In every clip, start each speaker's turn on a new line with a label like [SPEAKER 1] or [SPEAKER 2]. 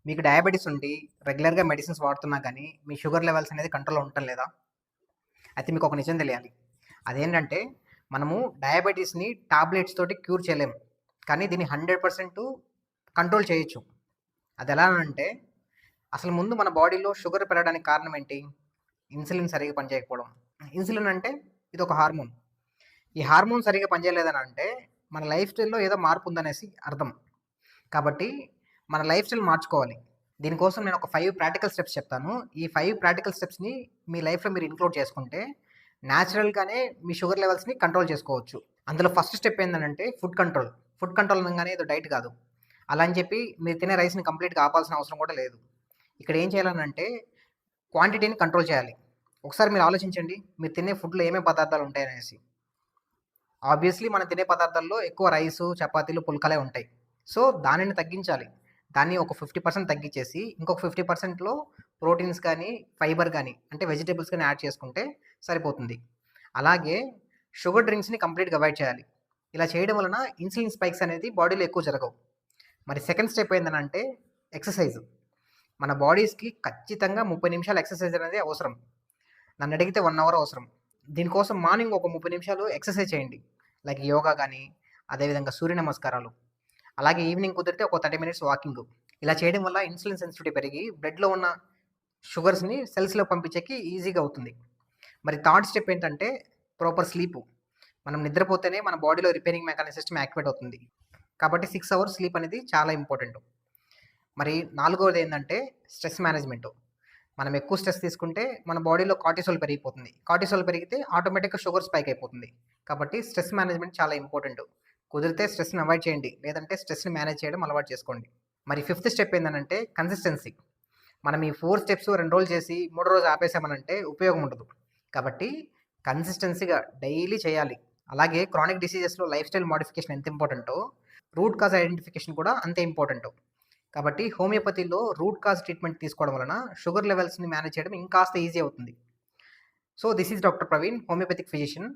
[SPEAKER 1] మీకు డయాబెటీస్ ఉండి రెగ్యులర్‌గా మెడిసిన్స్ వాడుతున్నా గానీ, మీ షుగర్ లెవెల్స్ అనేది కంట్రోల్‌లో ఉండటం లేదా? అయితే మీకొక నిజం తెలియాలి. అదేంటంటే, మనము డయాబెటీస్‌ని టాబ్లెట్స్ తోటి క్యూర్ చేయలేము. కానీ దీన్ని 100% కంట్రోల్ చేయొచ్చు. అదెలా అంటే, అసలు ముందు మన బాడీలో షుగర్ పెరగడానికి కారణం ఏంటి? ఇన్సులిన్ సరిగ్గా పనిచేయకపోవడం. ఇన్సులిన్ అంటే ఇదొక హార్మోన్. ఈ హార్మోన్ సరిగ్గా పనిచేయలేదని అంటే, మన లైఫ్ స్టైల్‌లో ఏదో మార్పు ఉందనేసి అర్థం. కాబట్టి మన లైఫ్ స్టైల్ మార్చుకోవాలి. దీనికోసం నేను ఒక 5 ప్రాక్టికల్ స్టెప్స్ చెప్తాను. ఈ 5 ప్రాక్టికల్ స్టెప్స్‌ని మీ లైఫ్‌లో మీరు ఇంక్లూడ్ చేసుకుంటే, న్యాచురల్‌గానే మీ షుగర్ లెవెల్స్‌ని కంట్రోల్ చేసుకోవచ్చు. అందులో ఫస్ట్ స్టెప్ ఏందనంటే ఫుడ్ కంట్రోల్. ఫుడ్ కంట్రోల్ అనంగానే ఏదో డైట్ కాదు. అలా అని చెప్పి మీరు తినే రైస్‌ని కంప్లీట్‌గా ఆపాల్సిన అవసరం కూడా లేదు. ఇక్కడ ఏం చేయాలనంటే క్వాంటిటీని కంట్రోల్ చేయాలి. ఒకసారి మీరు ఆలోచించండి. మీరు తినే ఫుడ్‌లో ఏమేం పదార్థాలు ఉంటాయనేసి. ఆబ్వియస్లీ మనం తినే పదార్థాల్లో ఎక్కువ రైసు, చపాతీలు, పుల్కాలే ఉంటాయి. సో, దానిని తగ్గించాలి. దాన్ని ఒక 50% తగ్గించేసి, ఇంకొక 50%లో ప్రోటీన్స్ కానీ, ఫైబర్ గానీ, అంటే వెజిటబుల్స్ గానీ యాడ్ చేసుకుంటే సరిపోతుంది. అలాగే షుగర్ డ్రింక్స్‌ని కంప్లీట్‌గా అవాయిడ్ చేయాలి. ఇలా చేయడం వలన ఇన్సులిన్ స్పైక్స్ అనేది బాడీలో ఎక్కువ జరగవు. మరి సెకండ్ స్టెప్ ఏందనంటే ఎక్సర్సైజ్. మన బాడీస్‌కి ఖచ్చితంగా 30 నిమిషాలు ఎక్సర్సైజ్ అనేది అవసరం. నన్నడిగితే 1 అవర్ అవసరం. దీనికోసం మార్నింగ్ ఒక 30 నిమిషాలు ఎక్సర్సైజ్ చేయండి. లైక్ యోగా గానీ, అదేవిధంగా సూర్య నమస్కారాలు. అలాగే ఈవినింగ్ కుదిరితే ఒక 30 మినిట్స్ వాకింగు. ఇలా చేయడం వల్ల ఇన్సులిన్ సెన్సిటివిటీ పెరిగి బ్లడ్‌లో ఉన్న షుగర్స్‌ని సెల్స్‌లోకి పంపించేకి ఈజీగా అవుతుంది. మరి థర్డ్ స్టెప్ ఏంటంటే ప్రాపర్ స్లీపు. మనం నిద్రపోతేనే మన బాడీలో రిపేరింగ్ మెకానిజం సిస్టమ్ యాక్టివేట్ అవుతుంది. కాబట్టి 6 అవర్స్ స్లీప్ అనేది చాలా ఇంపార్టెంట్. మరి నాలుగోది ఏందంటే స్ట్రెస్ మేనేజ్‌మెంటు. మనం ఎక్కువ స్ట్రెస్ తీసుకుంటే మన బాడీలో కార్టిసోల్ పెరిగిపోతుంది. కార్టిసోల్ పెరిగితే ఆటోమేటిక్‌గా షుగర్ స్పైక్ అయిపోతుంది. కాబట్టి స్ట్రెస్ మేనేజ్‌మెంట్ చాలా ఇంపార్టెంట్. కుదిరితే స్ట్రెస్‌ని అవాయిడ్ చేయండి. లేదంటే స్ట్రెస్‌ని మేనేజ్ చేయడం అలవాటు చేసుకోండి. మరి ఫిఫ్త్ స్టెప్ ఏందనంటే కన్సిస్టెన్సీ. మనం ఈ 4 స్టెప్స్ 2 రోజులు చేసి మూడో రోజు ఆపేసామనంటే ఉపయోగం ఉండదు. కాబట్టి కన్సిస్టెన్సీగా డైలీ చేయాలి. అలాగే క్రానిక్ డిసీజెస్‌లో లైఫ్ స్టైల్ మోడిఫికేషన్ ఎంత ఇంపార్టెంటో, రూట్ కాజ్ ఐడెంటిఫికేషన్ కూడా అంతే ఇంపార్టెంటు. కాబట్టి హోమియోపతిలో రూట్ కాజ్ ట్రీట్మెంట్ తీసుకోవడం వలన షుగర్ లెవెల్స్‌ని మేనేజ్ చేయడం ఇంకాస్త ఈజీ అవుతుంది. So, this is doctor Praveen, homoeopathic physician.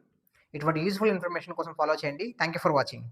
[SPEAKER 1] ఇటువంటి యూజ్‌ఫుల్ ఇన్ఫర్మేషన్ కోసం ఫాలో చేయండి. Thank you for watching.